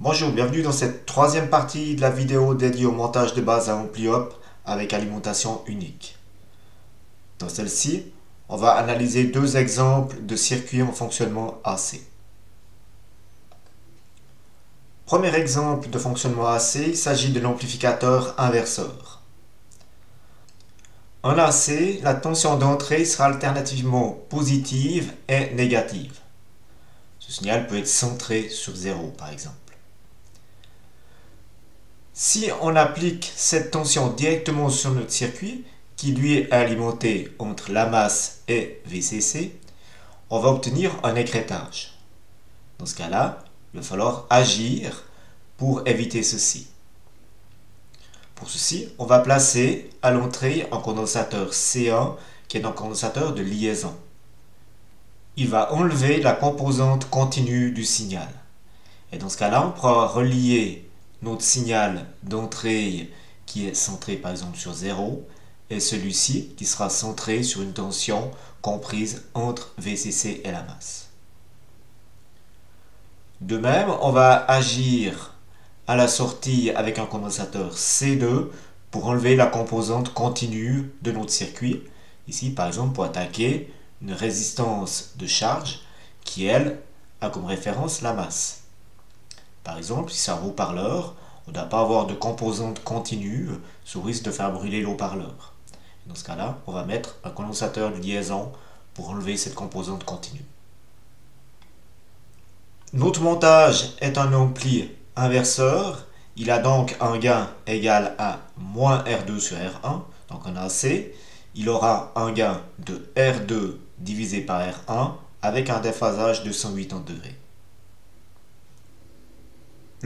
Bonjour, bienvenue dans cette troisième partie de la vidéo dédiée au montage de base à AmpliOp avec alimentation unique. Dans celle-ci, on va analyser deux exemples de circuits en fonctionnement AC. Premier exemple de fonctionnement AC, il s'agit de l'amplificateur inverseur. En AC, la tension d'entrée sera alternativement positive et négative. Ce signal peut être centré sur 0 par exemple. Si on applique cette tension directement sur notre circuit, qui lui est alimenté entre la masse et VCC, on va obtenir un écrêtage. Dans ce cas-là, il va falloir agir pour éviter ceci. Pour ceci, on va placer à l'entrée un condensateur C1 qui est un condensateur de liaison. Il va enlever la composante continue du signal. Et dans ce cas-là, on pourra relier notre signal d'entrée qui est centré par exemple sur 0 et celui-ci qui sera centré sur une tension comprise entre VCC et la masse. De même, on va agir à la sortie avec un condensateur C2 pour enlever la composante continue de notre circuit. Ici, par exemple, pour attaquer une résistance de charge qui, elle, a comme référence la masse. Par exemple, si c'est un haut-parleur, on ne doit pas avoir de composante continue sous risque de faire brûler le haut-parleur. Dans ce cas-là, on va mettre un condensateur de liaison pour enlever cette composante continue. Notre montage est un ampli inverseur. Il a donc un gain égal à moins R2 sur R1. Donc en AC, il aura un gain de R2 divisé par R1 avec un déphasage de 180 degrés.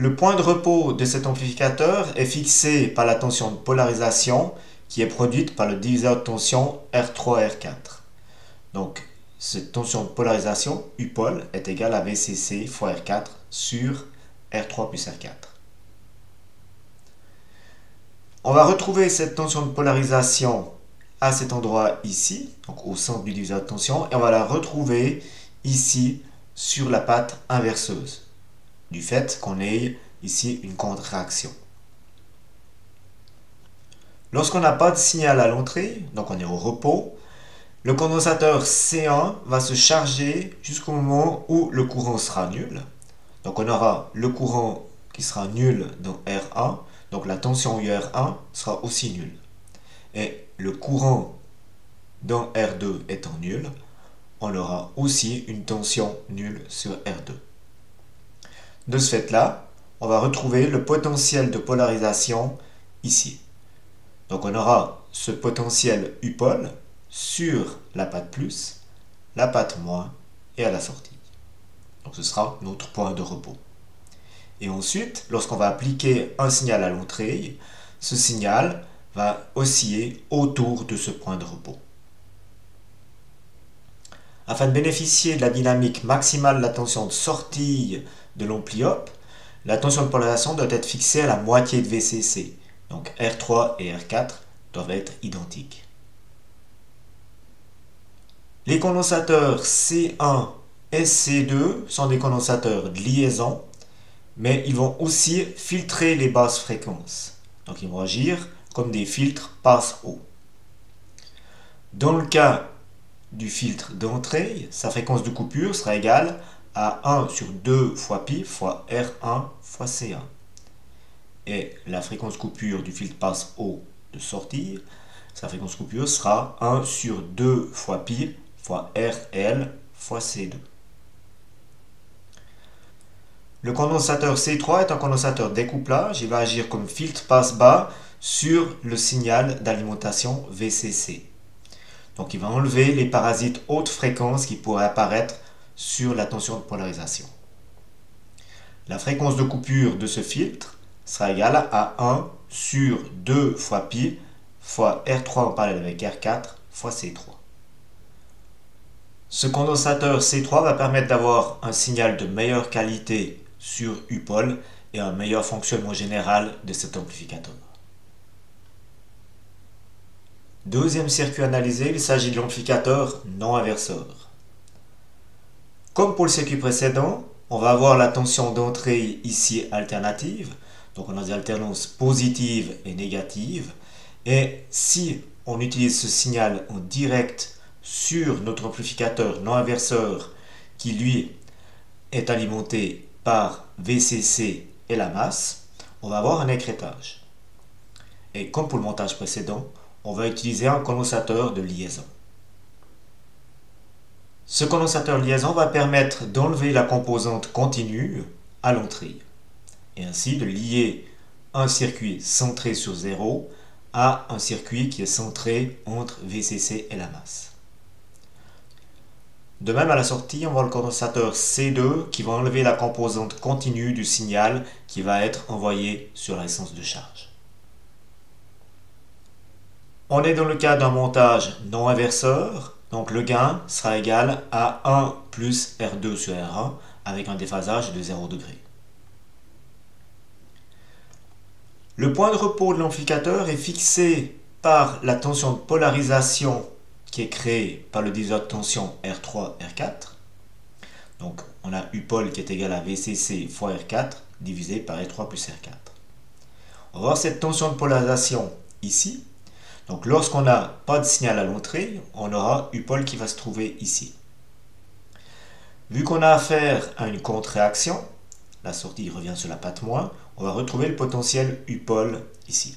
Le point de repos de cet amplificateur est fixé par la tension de polarisation qui est produite par le diviseur de tension R3-R4. Donc, cette tension de polarisation, UPOL, est égale à VCC fois R4 sur R3 plus R4. On va retrouver cette tension de polarisation à cet endroit ici, donc au centre du diviseur de tension, et on va la retrouver ici sur la patte inverseuse, du fait qu'on ait ici une contre-réaction. Lorsqu'on n'a pas de signal à l'entrée, donc on est au repos, le condensateur C1 va se charger jusqu'au moment où le courant sera nul. Donc on aura le courant qui sera nul dans R1, donc la tension UR1 sera aussi nulle. Et le courant dans R2 étant nul, on aura aussi une tension nulle sur R2. De ce fait-là, on va retrouver le potentiel de polarisation ici. Donc on aura ce potentiel UPOL sur la patte plus, la patte moins et à la sortie. Donc ce sera notre point de repos. Et ensuite, lorsqu'on va appliquer un signal à l'entrée, ce signal va osciller autour de ce point de repos. Afin de bénéficier de la dynamique maximale de la tension de sortie de l'AmpliOp, la tension de polarisation doit être fixée à la moitié de VCC. Donc R3 et R4 doivent être identiques. Les condensateurs C1 et C2 sont des condensateurs de liaison, mais ils vont aussi filtrer les basses fréquences. Donc ils vont agir comme des filtres passe-haut. Dans le cas du filtre d'entrée, sa fréquence de coupure sera égale à 1 sur 2 fois pi fois R1 fois C1. Et la fréquence coupure du filtre passe-haut de sortie, sa fréquence coupure sera 1 sur 2 fois pi fois RL fois C2. Le condensateur C3 est un condensateur découplage. Il va agir comme filtre passe-bas sur le signal d'alimentation VCC. Donc il va enlever les parasites haute fréquence qui pourraient apparaître sur la tension de polarisation. La fréquence de coupure de ce filtre sera égale à 1 sur 2 fois pi fois R3 en parallèle avec R4 fois C3. Ce condensateur C3 va permettre d'avoir un signal de meilleure qualité sur UPOL et un meilleur fonctionnement général de cet amplificateur. Deuxième circuit analysé, il s'agit de l'amplificateur non inverseur. Comme pour le circuit précédent, on va avoir la tension d'entrée ici alternative. Donc on a des alternances positives et négatives. Et si on utilise ce signal en direct sur notre amplificateur non inverseur qui lui est alimenté par VCC et la masse, on va avoir un écrêtage. Et comme pour le montage précédent, on va utiliser un condensateur de liaison. Ce condensateur de liaison va permettre d'enlever la composante continue à l'entrée et ainsi de lier un circuit centré sur 0 à un circuit qui est centré entre VCC et la masse. De même, à la sortie, on va le condensateur C2 qui va enlever la composante continue du signal qui va être envoyé sur la résistance de charge. On est dans le cas d'un montage non inverseur, donc le gain sera égal à 1 plus R2 sur R1 avec un déphasage de 0 degré. Le point de repos de l'amplificateur est fixé par la tension de polarisation qui est créée par le diviseur de tension R3, R4. Donc on a U-pole qui est égal à VCC fois R4 divisé par R3 plus R4. On va voir cette tension de polarisation ici. Donc lorsqu'on n'a pas de signal à l'entrée, on aura U-pole qui va se trouver ici. Vu qu'on a affaire à une contre-réaction, la sortie revient sur la patte moins, on va retrouver le potentiel U-pole ici.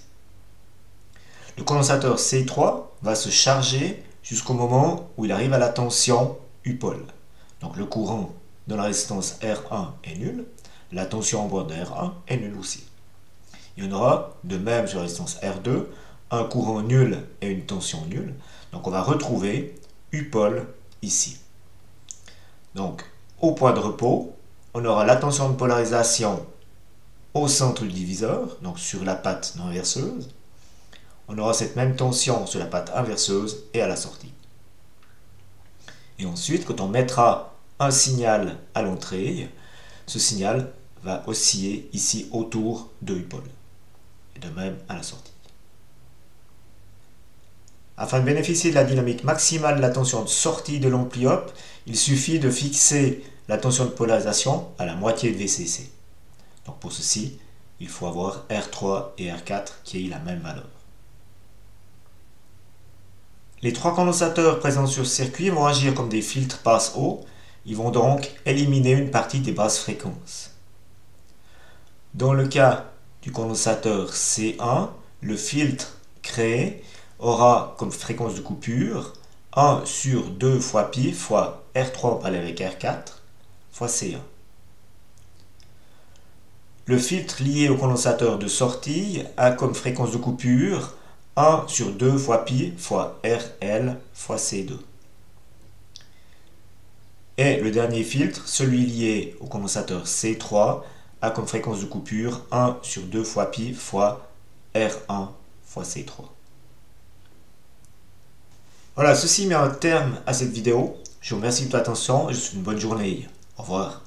Le condensateur C3 va se charger jusqu'au moment où il arrive à la tension U-pole. Donc le courant dans la résistance R1 est nul, la tension en bord de R1 est nulle aussi. Il y en aura de même sur la résistance R2, un courant nul et une tension nulle. Donc on va retrouver U-pole ici. Donc au point de repos, on aura la tension de polarisation au centre du diviseur, donc sur la patte non inverseuse. On aura cette même tension sur la patte inverseuse et à la sortie. Et ensuite, quand on mettra un signal à l'entrée, ce signal va osciller ici autour de U-pole. Et de même à la sortie. Afin de bénéficier de la dynamique maximale de la tension de sortie de l'ampli-op, il suffit de fixer la tension de polarisation à la moitié de VCC. Donc pour ceci, il faut avoir R3 et R4 qui aient la même valeur. Les trois condensateurs présents sur ce circuit vont agir comme des filtres passe-haut. Ils vont donc éliminer une partie des basses fréquences. Dans le cas du condensateur C1, le filtre créé aura comme fréquence de coupure 1 sur 2 fois pi fois R3 parallèle avec R4 fois C1. Le filtre lié au condensateur de sortie a comme fréquence de coupure 1 sur 2 fois pi fois RL fois C2. Et le dernier filtre, celui lié au condensateur C3, a comme fréquence de coupure 1 sur 2 fois pi fois R1 fois C3. Voilà, ceci met un terme à cette vidéo. Je vous remercie de votre attention et je vous souhaite une bonne journée. Au revoir.